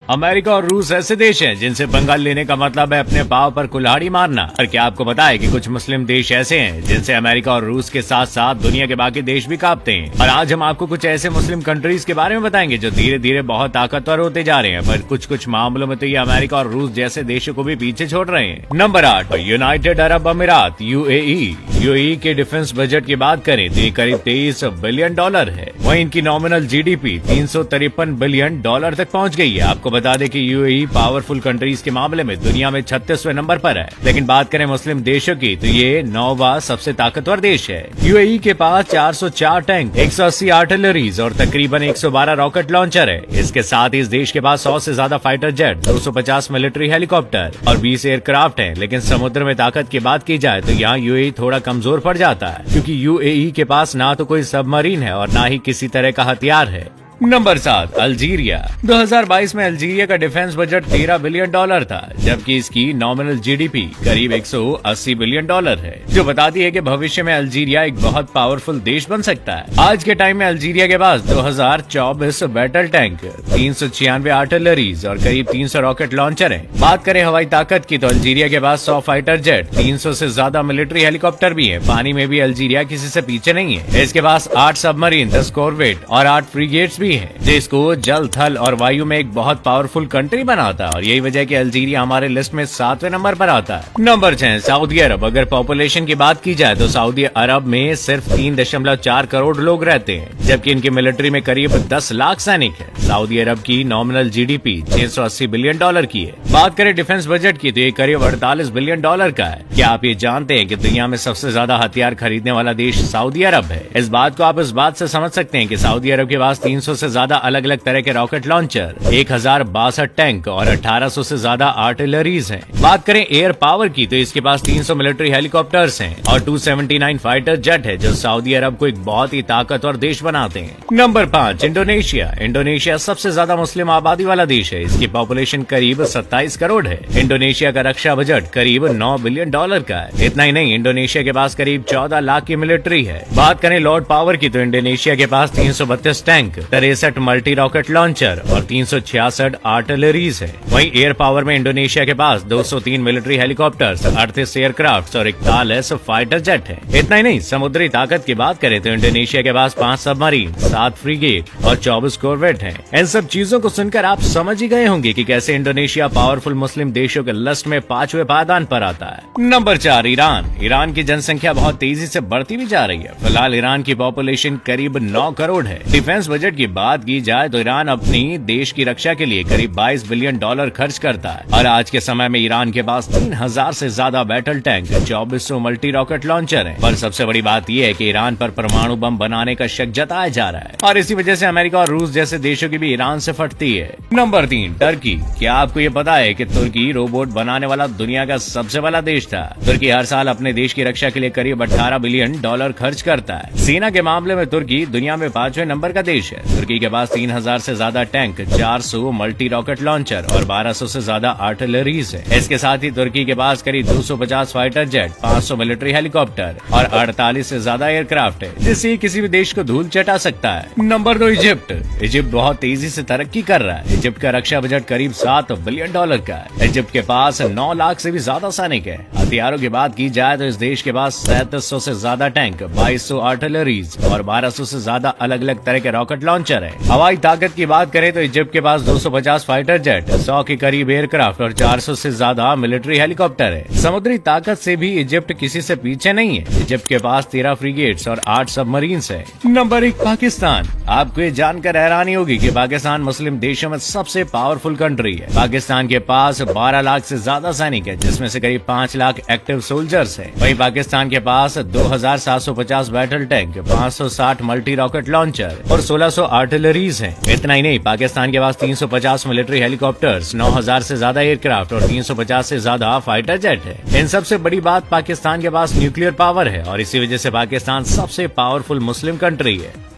America और रूस ऐसे देश हैं जिनसे पंगा लेने का मतलब है अपने पांव पर कुल्हाड़ी मारना। और क्या आपको पता है कि कुछ मुस्लिम देश ऐसे हैं जिनसे अमेरिका और रूस के साथ साथ दुनिया के बाकी देश भी कांपते हैं। और आज हम आपको कुछ ऐसे मुस्लिम कंट्रीज के बारे में बताएंगे जो धीरे धीरे बहुत ताकतवर होते जा रहे हैं, पर कुछ मामलों में तो ये अमेरिका और रूस जैसे देशों को भी पीछे छोड़ रहे हैं। नंबर 8, यूनाइटेड अरब अमीरात यूएई। यूएई के डिफेंस बजट की बात करें तो ये करीब $23 बिलियन है। वहीं इनकी नॉमिनल जीडीपी $353 बिलियन तक पहुंच गई है। आपको बता दें कि यूएई पावरफुल कंट्रीज के मामले में दुनिया में 36वें नंबर पर है। लेकिन बात करें मुस्लिम देशों की तो ये 9वां सबसे ताकतवर देश है। यूएई के पास 404 टैंक, 180 आर्टिलरीज और तकरीबन 112 रॉकेट लॉन्चर है। इसके साथ ही इस देश के पास 100 से ज्यादा फाइटर जेट, 250 मिलिट्री हेलीकॉप्टर और 20 एयरक्राफ्ट है। लेकिन समुद्र में ताकत की बात की जाए तो यहाँ यूएई थोड़ा कमजोर पड़ जाता है, क्योंकि यूएई के पास ना तो कोई सबमरीन है और ना ही किसी तरह का हथियार है। Number 7, Algeria. 2022 में अल्जीरिया का डिफेंस बजट $13 बिलियन था, जबकि इसकी नॉमिनल जीडीपी करीब $180 बिलियन है, जो बताती है कि भविष्य में अल्जीरिया एक बहुत पावरफुल देश बन सकता है। आज के टाइम में अल्जीरिया के पास 2024 बैटल टैंक, 396 आर्टिलरीज और करीब 300 रॉकेट लॉन्चर है। बात करें हवाई ताकत की तो अल्जीरिया के पास 100 फाइटर जेट, 300 से ज्यादा मिलिट्री हेलीकॉप्टर भी है। पानी में भी अल्जीरिया किसी से पीछे नहीं है। इसके पास 8 सबमरीन, 10 कॉर्वेट और 8 फ्रीगेट्स भी है, जिसको जल, थल और वायु में एक बहुत पावरफुल कंट्री बनाता है। और यही वजह है कि अल्जीरिया हमारे लिस्ट में 7वें नंबर पर आता है। नंबर 6, सऊदी अरब। अगर पॉपुलेशन की बात की जाए तो सऊदी अरब में सिर्फ 3.4 करोड़ लोग रहते हैं, जबकि इनकी मिलिट्री में करीब 10 लाख सैनिक है। सऊदी अरब की नॉमिनल जीडीपी $680 बिलियन की है। बात करें डिफेंस बजट की तो ये करीब $48 बिलियन का है। क्या आप ये जानते हैं कि दुनिया में सबसे ज्यादा हथियार खरीदने वाला देश सऊदी अरब है? इस बात को आप इस बात से समझ सकते हैं कि सऊदी अरब के पास 300 से ज्यादा अलग अलग तरह के रॉकेट लॉन्चर, 1062 टैंक और 1800 से ज्यादा आर्टिलरीज हैं। बात करें एयर पावर की तो इसके पास 300 मिलिट्री हेलीकॉप्टर्स हैं और 279 फाइटर जेट है, जो सऊदी अरब को एक बहुत ही ताकतवर देश बनाते हैं। Number 5, Indonesia. इंडोनेशिया सबसे ज्यादा मुस्लिम आबादी वाला देश है। इसकी पॉपुलेशन करीब 27 करोड़ है। इंडोनेशिया का रक्षा बजट करीब $9 बिलियन का है। इतना ही नहीं, इंडोनेशिया के पास करीब 14 लाख की मिलिट्री है। बात करें लॉर्ड पावर की तो इंडोनेशिया के पास 332 टैंक, 63 मल्टी रॉकेट लॉन्चर और 366 आर्टिलरीज है। वहीं एयर पावर में इंडोनेशिया के पास 203 मिलिट्री हेलीकॉप्टर्स, 38 एयरक्राफ्ट और 41 फाइटर जेट है। इतना ही नहीं, समुद्री ताकत की बात करें तो इंडोनेशिया के पास 5 सबमरीन, 7 फ्रीगेट और 24 कॉर्वेट है। इन सब चीजों को सुनकर आप समझ ही गए होंगे कि कैसे इंडोनेशिया पावरफुल मुस्लिम देशों के लिस्ट में 5वें पायदान पर आता है। Number 4, Iran. ईरान की जनसंख्या बहुत तेजी से बढ़ती भी जा रही है। फिलहाल ईरान की पॉपुलेशन करीब 9 करोड़ है। डिफेंस बजट की बात की जाए तो ईरान अपनी देश की रक्षा के लिए करीब $22 बिलियन खर्च करता है। और आज के समय में ईरान के पास 3000 से ज्यादा battle tank, 2400 multi rocket launcher है। पर सबसे बड़ी बात यह है कि ईरान पर परमाणु बम बनाने का शक जताया जा रहा है और इसी वजह से अमेरिका और रूस जैसे देशों की भी ईरान से फटती है। Number 3, Turkey. क्या आपको ये पता है कि तुर्की रोबोट बनाने वाला दुनिया का सबसे बड़ा देश था? तुर्की हर साल अपने देश की रक्षा के लिए करीब $18 बिलियन खर्च करता है। सेना के मामले में तुर्की दुनिया में 5वें नंबर का देश है। तुर्की के पास 3000 से ज्यादा टैंक, 400 मल्टी रॉकेट लॉन्चर और 1200 से ज्यादा आर्टिलरीज है। इसके साथ ही तुर्की के पास करीब 250 फाइटर जेट, 500 मिलिट्री हेलीकॉप्टर और 48 से ज्यादा एयरक्राफ्ट है, जिससे किसी भी देश को धूल चटा सकता है। Number 2, Egypt. इजिप्ट बहुत तेजी से तरक्की कर रहा है। इजिप्ट का रक्षा बजट करीब $7 बिलियन का है। इजिप्ट के पास 9 लाख से भी ज्यादा सैनिक है। हथियारों की बात की जाए तो इस देश के पास 3700 से ज्यादा टैंक, 2200 आर्टिलरीज और 1200 से ज्यादा अलग अलग तरह के रॉकेट लॉन्चर है। हवाई ताकत की बात करें तो इजिप्ट के पास 250 फाइटर जेट, 100 के करीब एयरक्राफ्ट और 400 से ज्यादा मिलिट्री हेलीकॉप्टर है। समुद्री ताकत से भी इजिप्ट किसी से पीछे नहीं है। इजिप्ट के पास 13 फ्रीगेट्स और 8 सबमरीन्स है। नंबर 1, पाकिस्तान। आपको ये जानकर हैरानी होगी कि पाकिस्तान मुस्लिम देशों में सबसे पावरफुल कंट्री है। पाकिस्तान के पास 12 लाख से ज्यादा सैनिक है, जिसमें से करीब 5 लाख एक्टिव सोल्जर्स है। वहीं पाकिस्तान के पास 2750 battle tank, 560 multi rocket launcher और 1600 आर्टिलरीज है। इतना ही नहीं, पाकिस्तान के पास 350 मिलिट्री हेलीकॉप्टर्स, 9000 से ज्यादा एयरक्राफ्ट और 350 से ज्यादा फाइटर जेट है। इन सबसे बड़ी बात, पाकिस्तान के पास न्यूक्लियर पावर है और इसी वजह से पाकिस्तान सबसे पावरफुल मुस्लिम कंट्री है।